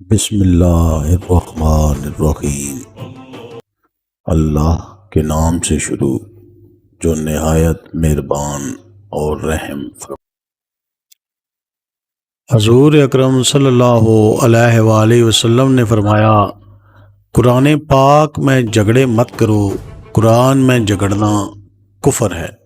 बिस्मिल्लाहिर्रहमानिर्रहीम। अल्लाह के नाम से शुरू जो निहायत मेहरबान और रहम हजूर अकरम सल्लल्लाहु अलैहि वसल्लम ने फरमाया, कुरान पाक में झगड़े मत करो, कुरान में झगड़ना कुफर है।